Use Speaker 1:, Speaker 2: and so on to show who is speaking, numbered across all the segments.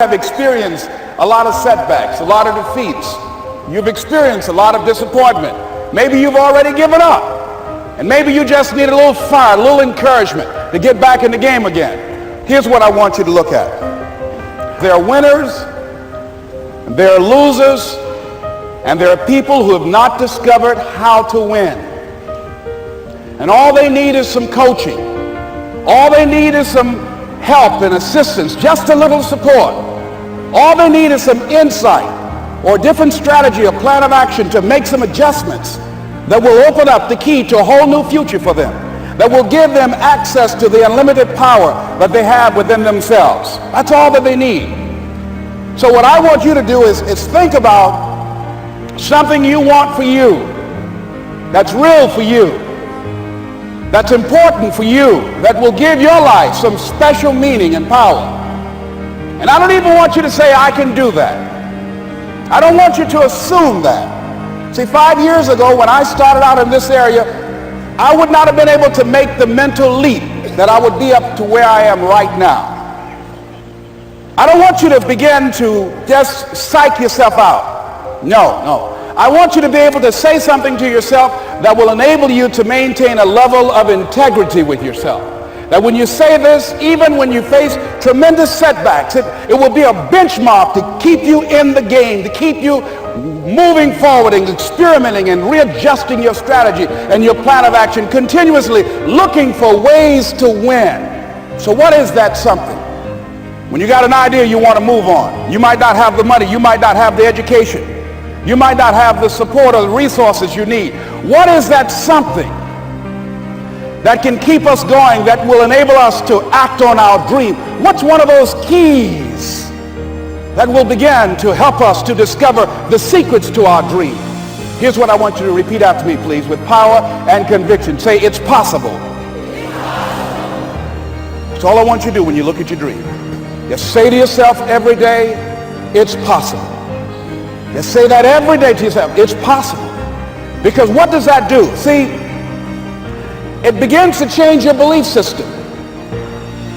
Speaker 1: have experienced a lot of setbacks, a lot of defeats. You've experienced a lot of disappointment. Maybe you've already given up. And maybe you just need a little fire, a little encouragement to get back in the game again. Here's what I want you to look at. There are winners, and there are losers, and there are people who have not discovered how to win. And all they need is some coaching. All they need is some help and assistance, just a little support. All they need is some insight or a different strategy or plan of action to make some adjustments that will open up the key to a whole new future for them, that will give them access to the unlimited power that they have within themselves. That's all that they need. So what I want you to do is think about something you want for you, that's real for you, that's important for you, that will give your life some special meaning and power. And I don't even want you to say, I can do that. I don't want you to assume that. See, 5 years ago when I started out in this area, I would not have been able to make the mental leap that I would be up to where I am right now. I don't want you to begin to just psych yourself out. No. I want you to be able to say something to yourself that will enable you to maintain a level of integrity with yourself. That when you say this, even when you face tremendous setbacks, it will be a benchmark to keep you in the game, to keep you moving forward and experimenting and readjusting your strategy and your plan of action, continuously looking for ways to win. So what is that something? When you got an idea you want to move on, you might not have the money, you might not have the education, you might not have the support or the resources you need. What is that something that can keep us going, that will enable us to act on our dream? What's one of those keys that will begin to help us to discover the secrets to our dream? Here's what I want you to repeat after me, please, with power and conviction. Say, it's possible. That's all I want you to do when you look at your dream. Just say to yourself every day, it's possible. Just say that every day to yourself, it's possible. Because what does that do? See, it begins to change your belief system.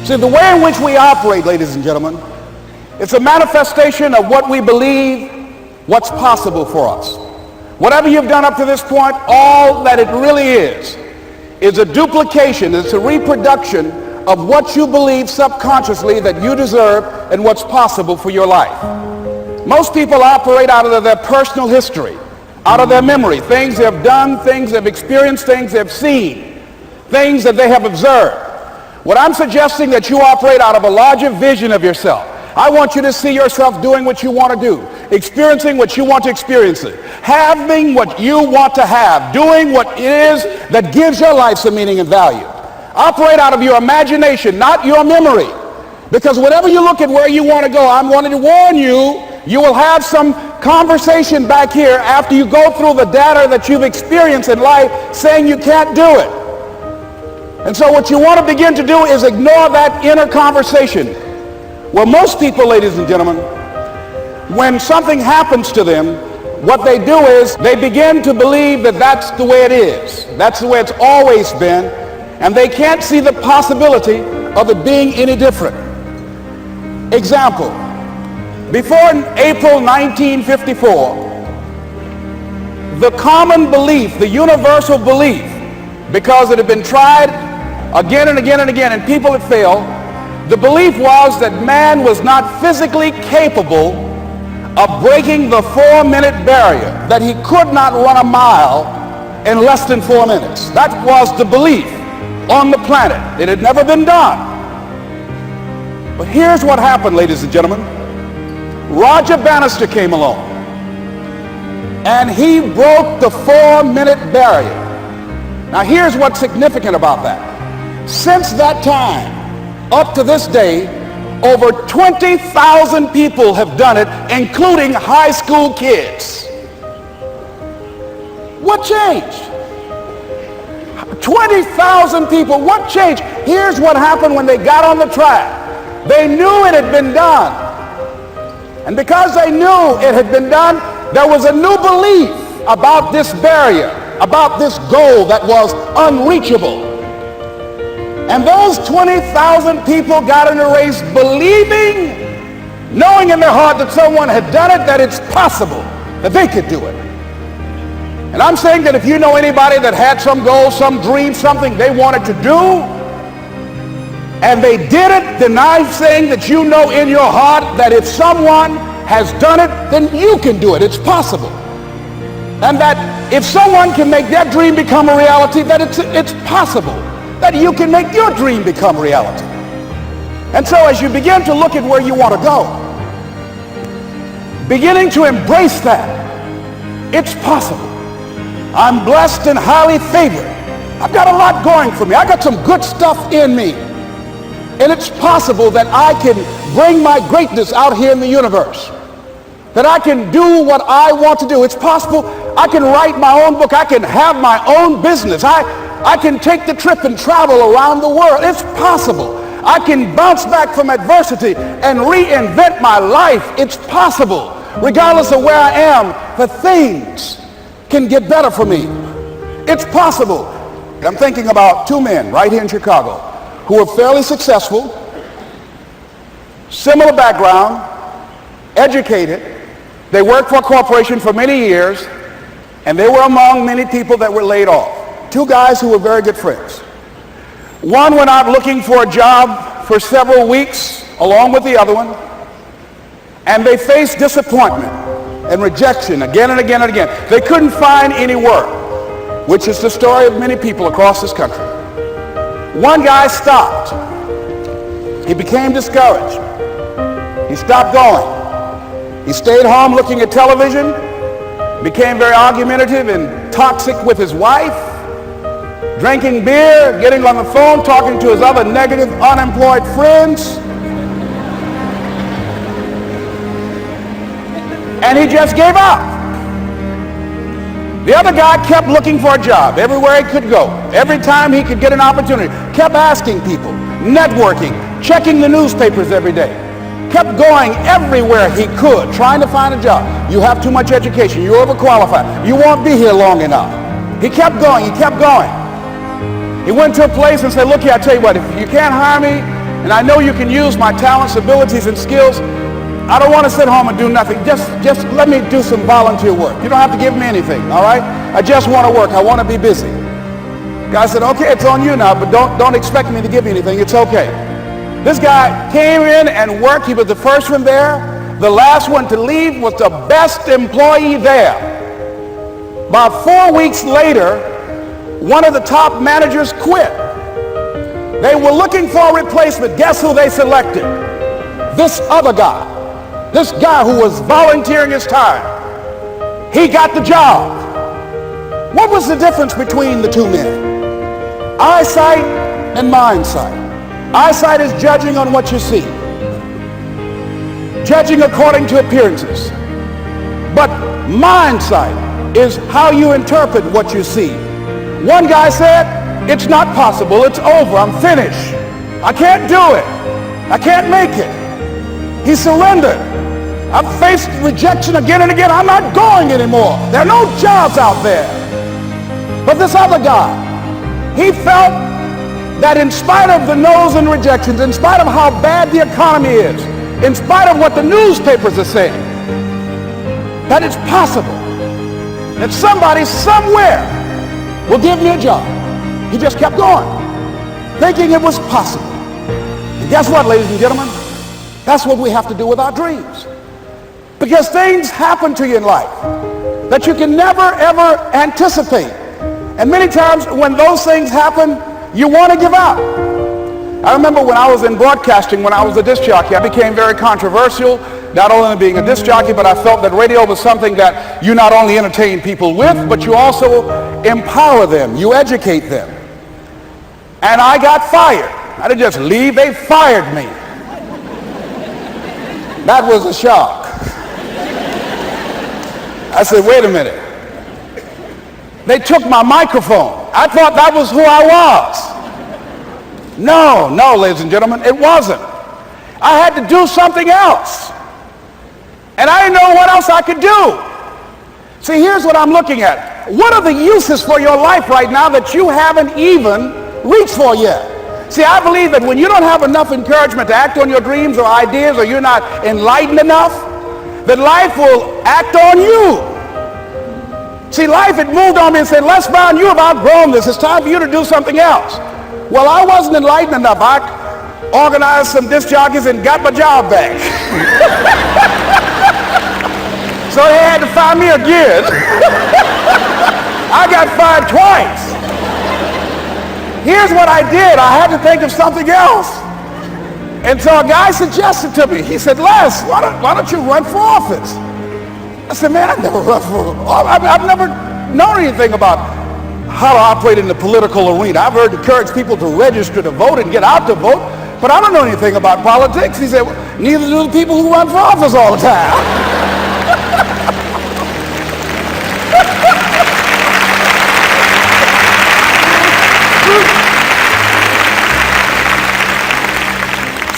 Speaker 1: See, the way in which we operate, ladies and gentlemen, it's a manifestation of what we believe, what's possible for us. Whatever you've done up to this point, all that it really is a duplication, it's a reproduction of what you believe subconsciously that you deserve and what's possible for your life. Most people operate out of their personal history, out of their memory, things they've done, things they've experienced, things they've seen, things that they have observed. What I'm suggesting that you operate out of a larger vision of yourself. I want you to see yourself doing what you want to do, experiencing what you want to experience, having what you want to have, doing what it is that gives your life some meaning and value. Operate out of your imagination, not your memory. Because whenever you look at where you want to go, I'm wanting to warn you, you will have some conversation back here after you go through the data that you've experienced in life saying you can't do it. And so what you want to begin to do is ignore that inner conversation. Well, most people, ladies and gentlemen, when something happens to them, what they do is they begin to believe that that's the way it is. That's the way it's always been. And they can't see the possibility of it being any different. Example, before April 1954, the common belief, the universal belief, because it had been tried again and again and again, and people had failed, the belief was that man was not physically capable of breaking the 4-minute barrier, that he could not run a mile in less than 4 minutes. That was the belief on the planet. It had never been done. But here's what happened, ladies and gentlemen. Roger Bannister came along, and he broke the 4-minute barrier. Now here's what's significant about that. Since that time, up to this day, over 20,000 people have done it, including high school kids. What changed? 20,000 people, what changed? Here's what happened when they got on the track. They knew it had been done. And because they knew it had been done, there was a new belief about this barrier, about this goal that was unreachable. And those 20,000 people got in the race believing knowing in their heart that someone had done it, that it's possible that they could do it. And I'm saying that if you know anybody that had some goal, some dream, something they wanted to do, and they did it, then I'm saying that you know in your heart that if someone has done it, then you can do it. It's possible. And that if someone can make their dream become a reality, that it's possible that you can make your dream become reality. And so as you begin to look at where you want to go, beginning to embrace that, it's possible. I'm blessed and highly favored. I've got a lot going for me. I got some good stuff in me. And it's possible that I can bring my greatness out here in the universe. That I can do what I want to do. It's possible I can write my own book. I can have my own business. I can take the trip and travel around the world. It's possible. I can bounce back from adversity and reinvent my life. It's possible. Regardless of where I am, the things can get better for me. It's possible. I'm thinking about two men right here in Chicago who are fairly successful, similar background, educated. They worked for a corporation for many years, and they were among many people that were laid off. Two guys who were very good friends. One went out looking for a job for several weeks along with the other one, and they faced disappointment and rejection again and again and again. They couldn't find any work, which is the story of many people across this country. One guy stopped. He became discouraged. He stopped going. He stayed home looking at television, became very argumentative and toxic with his wife, drinking beer, getting on the phone, talking to his other negative, unemployed friends. And he just gave up. The other guy kept looking for a job everywhere he could go. Every time he could get an opportunity, kept asking people, networking, checking the newspapers every day. Kept going everywhere he could, trying to find a job. You have too much education. You're overqualified. You won't be here long enough. He kept going. He kept going. He went to a place and said, look here, I tell you what, if you can't hire me, and I know you can use my talents, abilities, and skills, I don't want to sit home and do nothing. Just let me do some volunteer work. You don't have to give me anything, all right? I just want to work. I want to be busy. Guy said, okay, it's on you now, but don't expect me to give you anything. It's okay. This guy came in and worked. He was the first one there. The last one to leave was the best employee there. About 4 weeks later, one of the top managers quit. They were looking for a replacement. Guess who they selected? This other guy. This guy who was volunteering his time. He got the job. What was the difference between the two men? Eyesight and mindsight. Eyesight is judging on what you see, judging according to appearances. But mindsight is how you interpret what you see. One guy said, it's not possible, it's over, I'm finished. I can't do it. I can't make it. He surrendered. I've faced rejection again and again. I'm not going anymore. There are no jobs out there. But this other guy, he felt that in spite of the no's and rejections, in spite of how bad the economy is, in spite of what the newspapers are saying, that it's possible that somebody somewhere will give me a job. He just kept going, thinking it was possible. And guess what, ladies and gentlemen? That's what we have to do with our dreams. Because things happen to you in life that you can never, ever anticipate. And many times when those things happen, you want to give up. I remember when I was in broadcasting, when I was a disc jockey, I became very controversial, not only being a disc jockey, but I felt that radio was something that you not only entertain people with, but you also empower them, you educate them. And I got fired. I didn't just leave, they fired me. That was a shock. I said, wait a minute. They took my microphone. I thought that was who I was. No, ladies and gentlemen, it wasn't. I had to do something else. And I didn't know what else I could do. See, here's what I'm looking at. What are the uses for your life right now that you haven't even reached for yet? See, I believe that when you don't have enough encouragement to act on your dreams or ideas, or you're not enlightened enough, that life will act on you. See, life had moved on me and said, Les Brown, you have outgrown this. It's time for you to do something else. Well, I wasn't enlightened enough. I organized some disc jockeys and got my job back. So they had to fire me again. I got fired twice. Here's what I did. I had to think of something else. And so a guy suggested to me, he said, Les, why don't you run for office? I said, man, I've never run for office. I've never known anything about how to operate in the political arena. I've heard encourage people to register to vote and get out to vote, but I don't know anything about politics. He said, well, neither do the people who run for office all the time.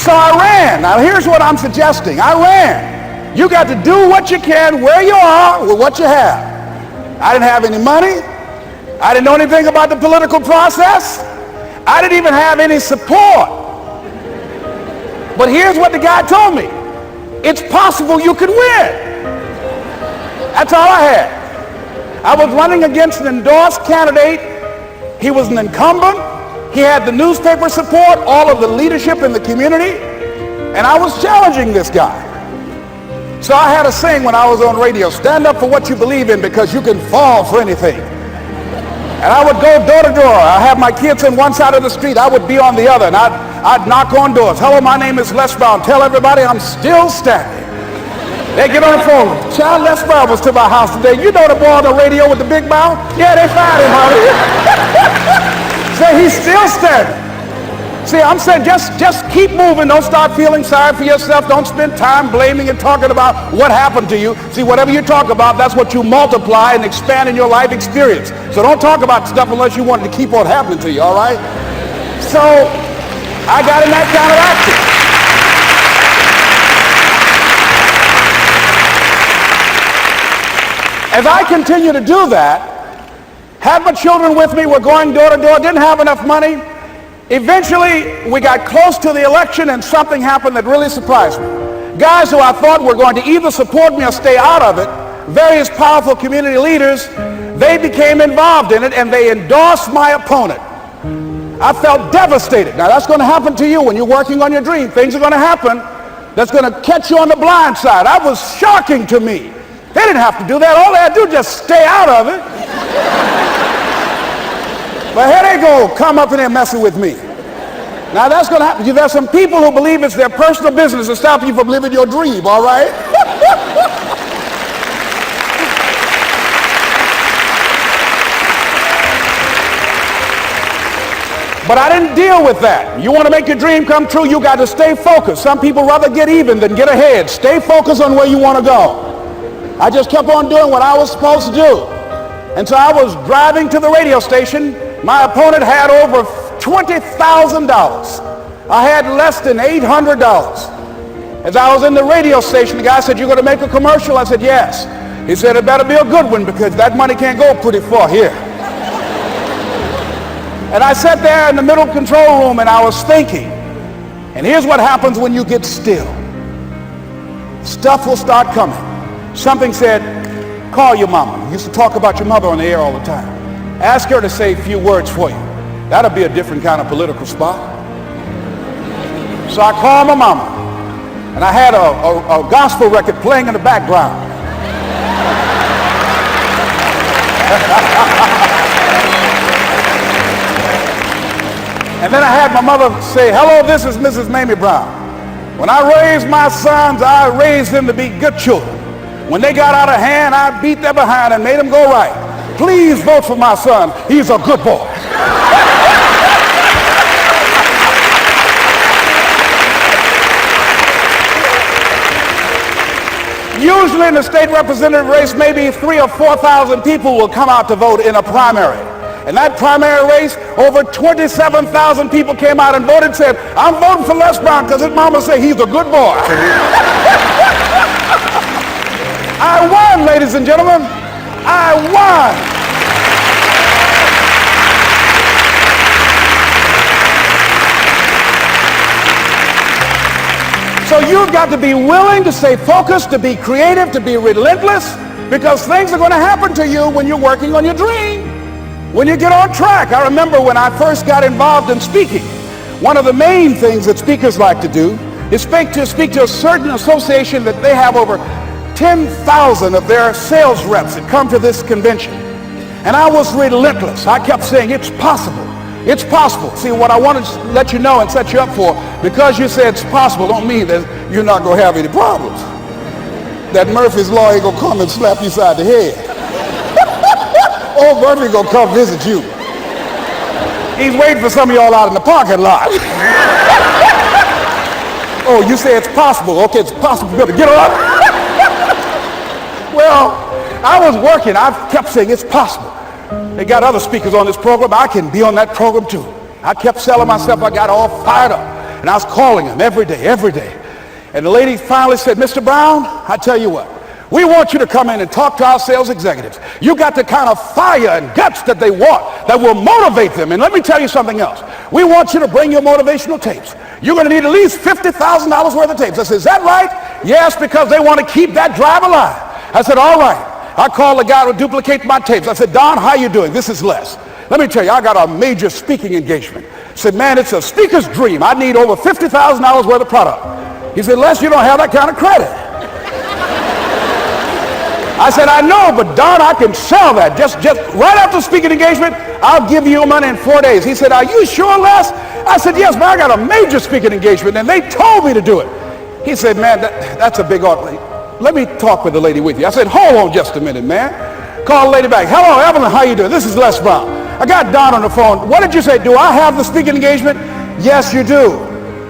Speaker 1: So I ran. Now here's what I'm suggesting. I ran. You got to do what you can where you are with what you have. I didn't have any money. I didn't know anything about the political process. I didn't even have any support. But here's what the guy told me. It's possible you could win. That's all I had. I was running against an endorsed candidate. He was an incumbent. He had the newspaper support, all of the leadership in the community, and I was challenging this guy. So I had a saying when I was on radio, stand up for what you believe in because you can fall for anything. And I would go door to door. I have my kids on one side of the street. I would be on the other, and I'd knock on doors. Hello, my name is Les Brown. Tell everybody I'm still standing. They get on the phone. Child, Les Brown was to my house today. You know the boy on the radio with the big mouth? Yeah, they fired him, honey. Say he's still standing. See, I'm saying just keep moving. Don't start feeling sorry for yourself. Don't spend time blaming and talking about what happened to you. See, whatever you talk about, that's what you multiply and expand in your life experience. So don't talk about stuff unless you want it to keep on happening to you, all right? So I got in that kind of action. As I continue to do that, had my children with me, we're going door to door, didn't have enough money. Eventually, we got close to the election and something happened that really surprised me. Guys who I thought were going to either support me or stay out of it, various powerful community leaders, they became involved in it and they endorsed my opponent. I felt devastated. Now that's going to happen to you when you're working on your dream. Things are going to happen that's going to catch you on the blind side. That was shocking to me. They didn't have to do that. All they had to do was just stay out of it. But here they go, come up in there messing with me. Now that's going to happen. There's some people who believe it's their personal business to stop you from living your dream, all right? But I didn't deal with that. You want to make your dream come true, you got to stay focused. Some people rather get even than get ahead. Stay focused on where you want to go. I just kept on doing what I was supposed to do. And so I was driving to the radio station. My opponent had over $20,000. I had less than $800. As I was in the radio station, the guy said, "You're going to make a commercial?" I said, "Yes." He said, "It better be a good one because that money can't go pretty far here." And I sat there in the middle control room and I was thinking. And here's what happens when you get still. Stuff will start coming. Something said, "Call your mama." You used to talk about your mother on the air all the time. Ask her to say a few words for you. That'll be a different kind of political spot. So I called my mama, and I had a gospel record playing in the background. And then I had my mother say, "Hello, this is Mrs. Mamie Brown. When I raised my sons, I raised them to be good children. When they got out of hand, I beat their behind and made them go right. Please vote for my son. He's a good boy." Usually in the state representative race, maybe 3,000 or 4,000 people will come out to vote in a primary. In that primary race, over 27,000 people came out and voted and said, "I'm voting for Les Brown because his mama said he's a good boy." I won, ladies and gentlemen. I won. So you've got to be willing to stay focused, to be creative, to be relentless, because things are going to happen to you when you're working on your dream, when you get on track. I remember when I first got involved in speaking, one of the main things that speakers like to do is speak to a certain association that they have over 10,000 of their sales reps that come to this convention. And I was relentless. I kept saying, it's possible. It's possible. See, what I want to let you know and set you up for, because you say it's possible, don't mean that you're not going to have any problems. That Murphy's Law ain't going to come and slap you side the head. Old Murphy going to come visit you. He's waiting for some of y'all out in the parking lot. Oh, you say it's possible. Okay, it's possible. You better get up. Well, I was working. I kept saying it's possible. They got other speakers on this program. I can be on that program too. I kept selling myself. I got all fired up. And I was calling them every day. And the lady finally said, Mr. Brown, I tell you what, we want you to come in and talk to our sales executives. You got the kind of fire and guts that they want, that will motivate them. And let me tell you something else. We want you to bring your motivational tapes. You're going to need at least $50,000 worth of tapes. I said, is that right? Yes, because they want to keep that drive alive. I said, all right. I called the guy to duplicate my tapes. I said, Don, how you doing? This is Les. Let me tell you, I got a major speaking engagement. I said, man, it's a speaker's dream. I need over $50,000 worth of product. He said, Les, you don't have that kind of credit. I said, I know, but Don, I can sell that. Just right after the speaking engagement, I'll give you money in 4 days. He said, are you sure, Les? I said, yes, but I got a major speaking engagement, and they told me to do it. He said, man, that's a big order. Let me talk with the lady with you. I said, hold on just a minute, man. Call the lady back. Hello, Evelyn, how you doing? This is Les Brown. I got Don on the phone. What did you say? Do I have the speaking engagement? Yes, you do.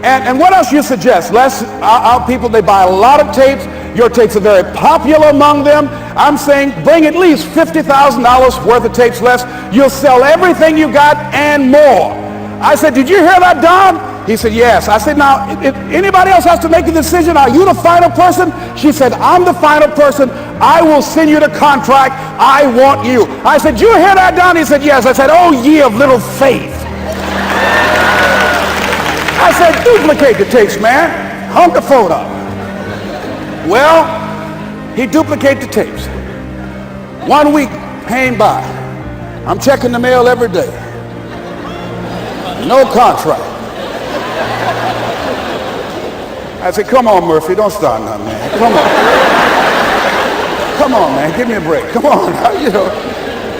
Speaker 1: And what else you suggest? Les, our people, they buy a lot of tapes. Your tapes are very popular among them. I'm saying bring at least $50,000 worth of tapes, Les. You'll sell everything you got and more. I said, did you hear that, Don? He said, yes. I said, now, if anybody else has to make a decision, are you the final person? She said, I'm the final person. I will send you the contract. I want you. I said, you hear that, Don? He said, yes. I said, oh, ye of little faith. I said, duplicate the tapes, man. Hung the phone up. Well, he duplicated the tapes. 1 week came by. I'm checking the mail every day. No contract. I said, come on, Murphy, don't start nothing, man. Come on. Come on, man, give me a break. Come on, you know,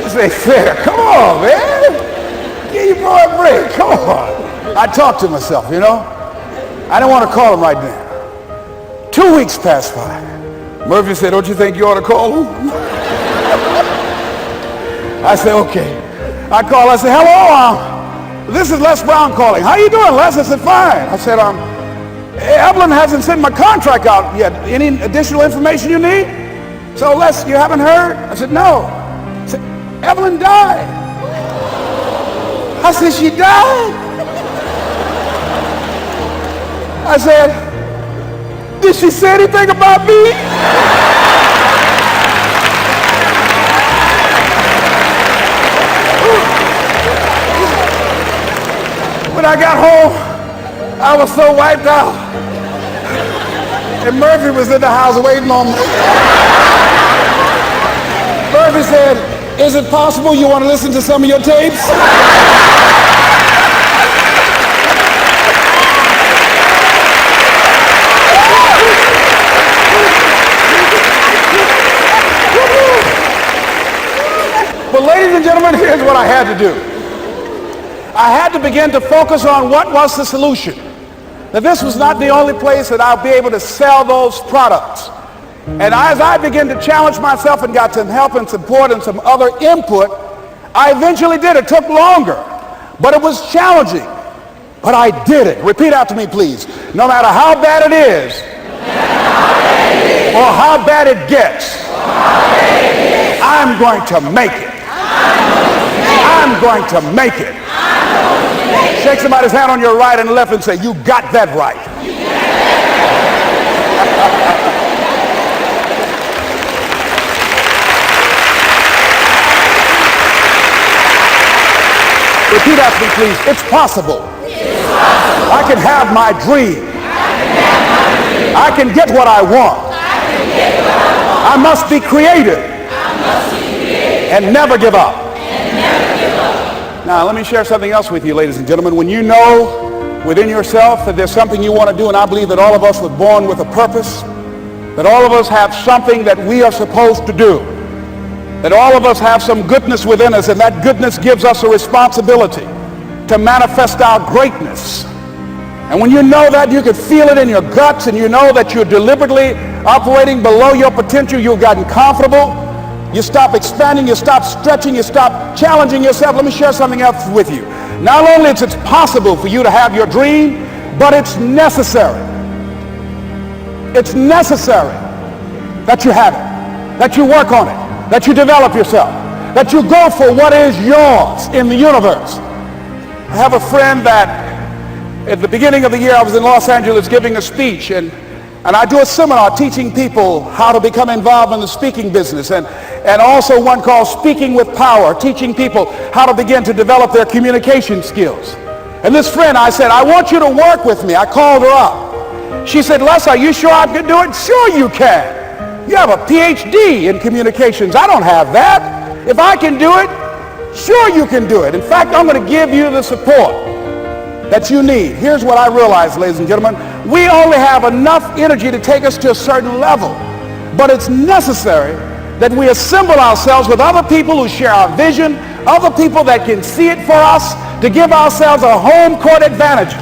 Speaker 1: this ain't fair. Come on, man. Give your boy a break. Come on. I talked to myself, you know. I didn't want to call him right then. 2 weeks passed by. Murphy said, don't you think you ought to call him? I said, okay. I called, I said, hello, this is Les Brown calling. How you doing, Les? I said, fine. I said, Evelyn hasn't sent my contract out yet. Any additional information you need? So, Les, you haven't heard? I said, no. I said, Evelyn died. I said, she died? I said, did she say anything about me? When I got home, I was so wiped out. And Murphy was in the house waiting on me. Murphy said, is it possible you want to listen to some of your tapes? But ladies and gentlemen, here's what I had to do. I had to begin to focus on what was the solution. Now, this was not the only place that I'll be able to sell those products. And as I began to challenge myself and got some help and support and some other input, I eventually did. It took longer, but it was challenging. But I did it. Repeat after me, please. No matter how bad it is, or how bad it gets, I'm going to make it. I'm going to make it. Shake somebody's hand on your right and left and say, you got that right. Repeat after me, please. It's possible. I can have my dream. I can get what I want. I must be creative and never give up. Now, let me share something else with you, ladies and gentlemen. When you know within yourself that there's something you want to do, and I believe that all of us were born with a purpose, that all of us have something that we are supposed to do, that all of us have some goodness within us, and that goodness gives us a responsibility to manifest our greatness. And when you know that, you can feel it in your guts, and you know that you're deliberately operating below your potential, you've gotten comfortable, you stop expanding, you stop stretching, you stop challenging yourself. Let me share something else with you. Not only is it possible for you to have your dream, but it's necessary. It's necessary that you have it, that you work on it, that you develop yourself, that you go for what is yours in the universe. I have a friend that at the beginning of the year I was in Los Angeles giving a speech, and I do a seminar teaching people how to become involved in the speaking business, and also one called Speaking with Power, teaching people how to begin to develop their communication skills. And this friend, I said, I want you to work with me. I called her up. She said, Les, are you sure I can do it? Sure you can. You have a PhD in communications. I don't have that. If I can do it, sure you can do it. In fact, I'm going to give you the support that you need. Here's what I realized, ladies and gentlemen. We only have enough energy to take us to a certain level, but it's necessary that we assemble ourselves with other people who share our vision, other people that can see it for us, to give ourselves a home court advantage.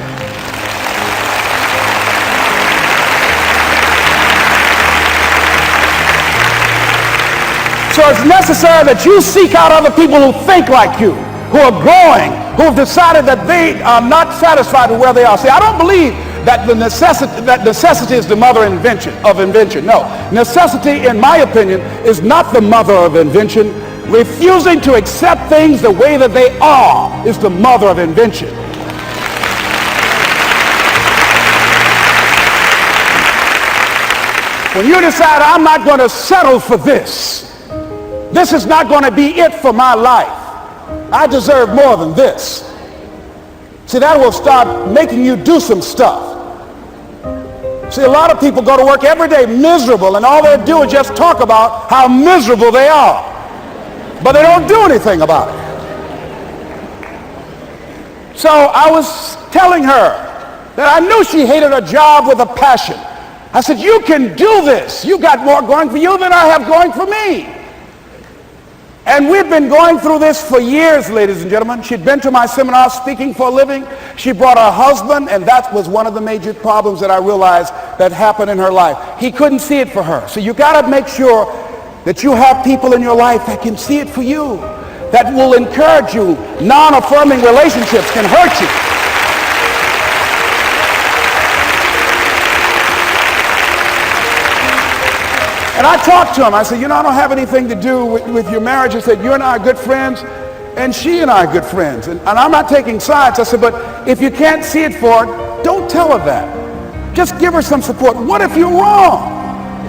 Speaker 1: So it's necessary that you seek out other people who think like you, who are growing, who have decided that they are not satisfied with where they are. See, I don't believe that necessity is the mother of invention. No, necessity, in my opinion, is not the mother of invention. Refusing to accept things the way that they are is the mother of invention. When you decide, I'm not going to settle for this, this is not going to be it for my life, I deserve more than this. See, that will start making you do some stuff. See, a lot of people go to work every day miserable, and all they do is just talk about how miserable they are. But they don't do anything about it. So I was telling her that I knew she hated her job with a passion. I said, you can do this. You got more going for you than I have going for me. And we've been going through this for years, ladies and gentlemen. She'd been to my seminar speaking for a living. She brought her husband, and that was one of the major problems that I realized that happened in her life. He couldn't see it for her. So you got to make sure that you have people in your life that can see it for you, that will encourage you. Non-affirming relationships can hurt you. And I talked to him. I said, you know, I don't have anything to do with your marriage. I said, you and I are good friends, and she and I are good friends. And I'm not taking sides. I said, but if you can't see it for her, don't tell her that. Just give her some support. What if you're wrong?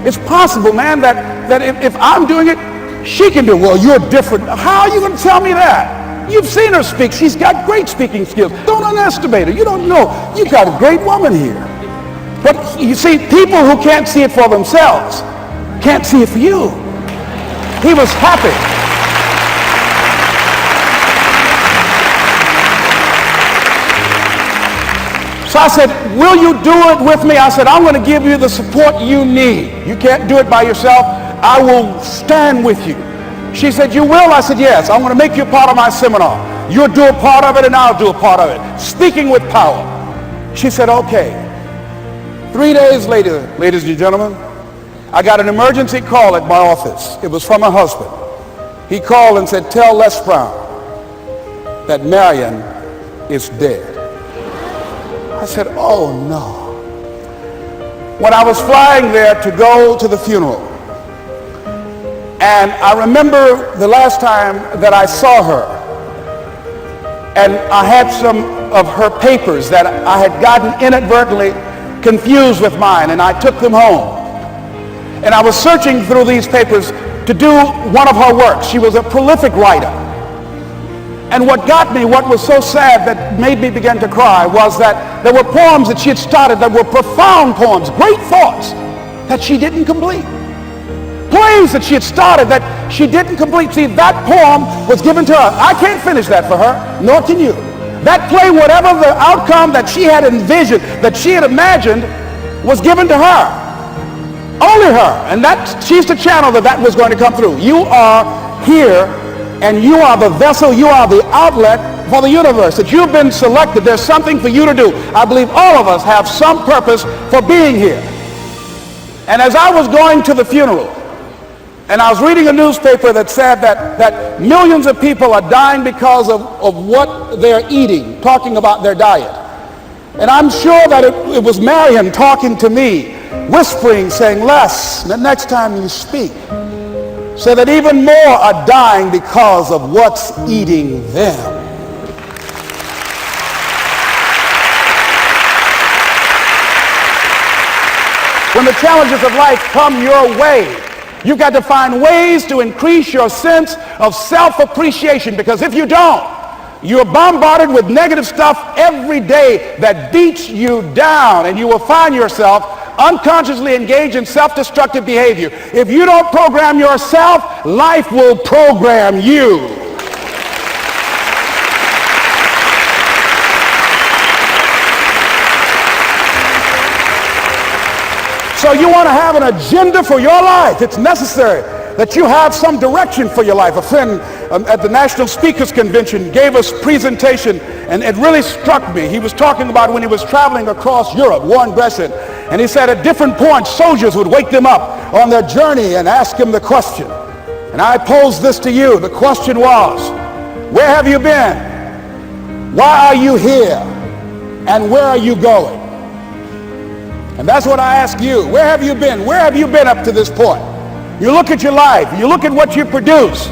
Speaker 1: It's possible, man, that if I'm doing it, she can do it. Well, you're different. How are you going to tell me that? You've seen her speak. She's got great speaking skills. Don't underestimate her. You don't know. You've got a great woman here. But you see, people who can't see it for themselves can't see it for you. He was happy. So I said, will you do it with me? I said, I'm going to give you the support you need. You can't do it by yourself. I will stand with you. She said, you will? I said, yes. I'm going to make you part of my seminar. You'll do a part of it, and I'll do a part of it. Speaking with Power. She said, okay. 3 days later, ladies and gentlemen, I got an emergency call at my office. It was from her husband. He called and said, tell Les Brown that Marion is dead. I said, oh no. When I was flying there to go to the funeral, and I remember the last time that I saw her, and I had some of her papers that I had gotten inadvertently confused with mine, and I took them home. And I was searching through these papers to do one of her works. She was a prolific writer. And what got me, what was so sad that made me begin to cry, was that there were poems that she had started that were profound poems, great thoughts that she didn't complete. Plays that she had started that she didn't complete. See, that poem was given to her. I can't finish that for her, nor can you. That play, whatever the outcome that she had envisioned, that she had imagined, was given to her. Only her. And she's the channel that was going to come through. You are here, and you are the vessel, you are the outlet for the universe. That you've been selected. There's something for you to do. I believe all of us have some purpose for being here. And as I was going to the funeral, and I was reading a newspaper that said that millions of people are dying because of what they're eating, talking about their diet. And I'm sure that it was Marion talking to me, whispering, saying, Les, the next time you speak, say that even more are dying because of what's eating them. When the challenges of life come your way, you've got to find ways to increase your sense of self-appreciation, because if you don't, you're bombarded with negative stuff every day that beats you down, and you will find yourself unconsciously engaged in self-destructive behavior. If you don't program yourself, life will program you. So you want to have an agenda for your life. It's necessary that you have some direction for your life. A friend at the National Speakers Convention gave us a presentation, and it really struck me. He was talking about when he was traveling across Europe, Warren Gresham, and he said at different points soldiers would wake them up on their journey and ask him the question. And I posed this to you. The question was, where have you been? Why are you here? And where are you going? And that's what I ask you. Where have you been? Where have you been up to this point? You look at your life. You look at what you produce.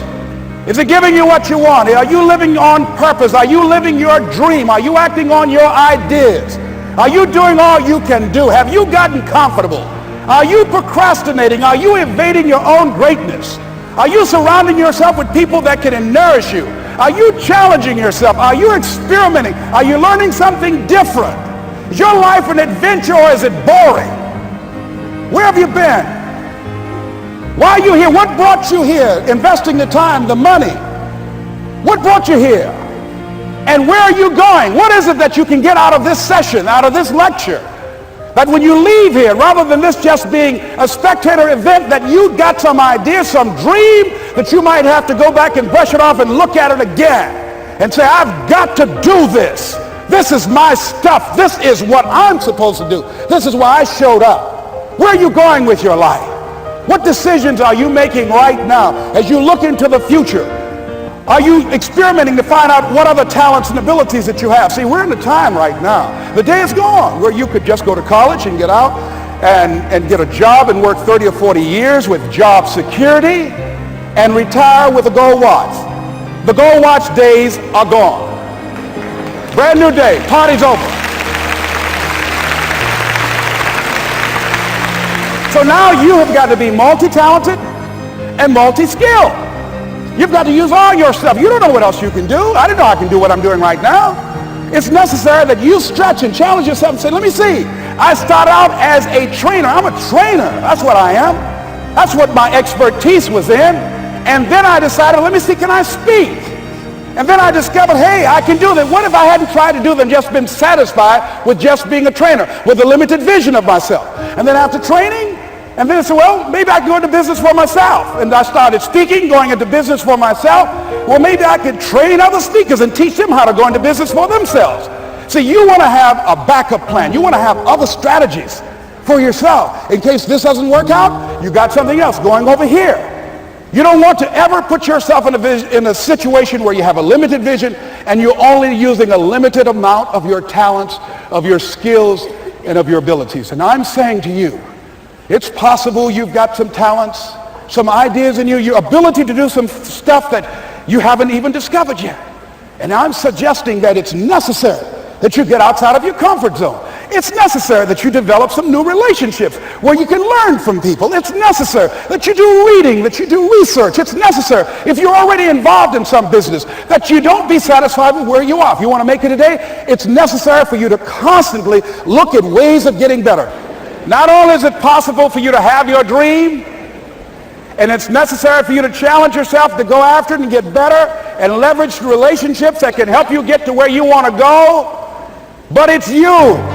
Speaker 1: Is it giving you what you want? Are you living on purpose? Are you living your dream? Are you acting on your ideas? Are you doing all you can do? Have you gotten comfortable? Are you procrastinating? Are you evading your own greatness? Are you surrounding yourself with people that can nourish you? Are you challenging yourself? Are you experimenting? Are you learning something different? Is your life an adventure, or is it boring? Where have you been? Why are you here? What brought you here? Investing the time, the money. What brought you here? And where are you going? What is it that you can get out of this session, out of this lecture? That when you leave here, rather than this just being a spectator event, that you got some idea, some dream, that you might have to go back and brush it off and look at it again and say, I've got to do this. This is my stuff. This is what I'm supposed to do. This is why I showed up. Where are you going with your life? What decisions are you making right now as you look into the future? Are you experimenting to find out what other talents and abilities that you have? See, we're in a time right now. The day is gone where you could just go to college and get out and get a job and work 30 or 40 years with job security and retire with a gold watch. The gold watch days are gone. Brand new day, party's over. So now you have got to be multi-talented and multi-skilled. You've got to use all your stuff. You don't know what else you can do. I didn't know I can do what I'm doing right now. It's necessary that you stretch and challenge yourself and say, let me see. I started out as a trainer. I'm a trainer. That's what I am. That's what my expertise was in. And then I decided, let me see, can I speak? And then I discovered, hey, I can do that. What if I hadn't tried to do than just been satisfied with just being a trainer, with a limited vision of myself? And then after training, and then I said, well, maybe I can go into business for myself. And I started speaking, going into business for myself. Well, maybe I could train other speakers and teach them how to go into business for themselves. See, you want to have a backup plan. You want to have other strategies for yourself. In case this doesn't work out, you got something else going over here. You don't want to ever put yourself in a situation where you have a limited vision and you're only using a limited amount of your talents, of your skills, and of your abilities. And I'm saying to you, it's possible you've got some talents, some ideas in you, your ability to do some stuff that you haven't even discovered yet. And I'm suggesting that it's necessary that you get outside of your comfort zone. It's necessary that you develop some new relationships where you can learn from people. It's necessary that you do reading, that you do research. It's necessary, if you're already involved in some business, that you don't be satisfied with where you are. If you want to make it today, it's necessary for you to constantly look at ways of getting better. Not only is it possible for you to have your dream, and it's necessary for you to challenge yourself to go after it and get better and leverage relationships that can help you get to where you want to go, but it's you.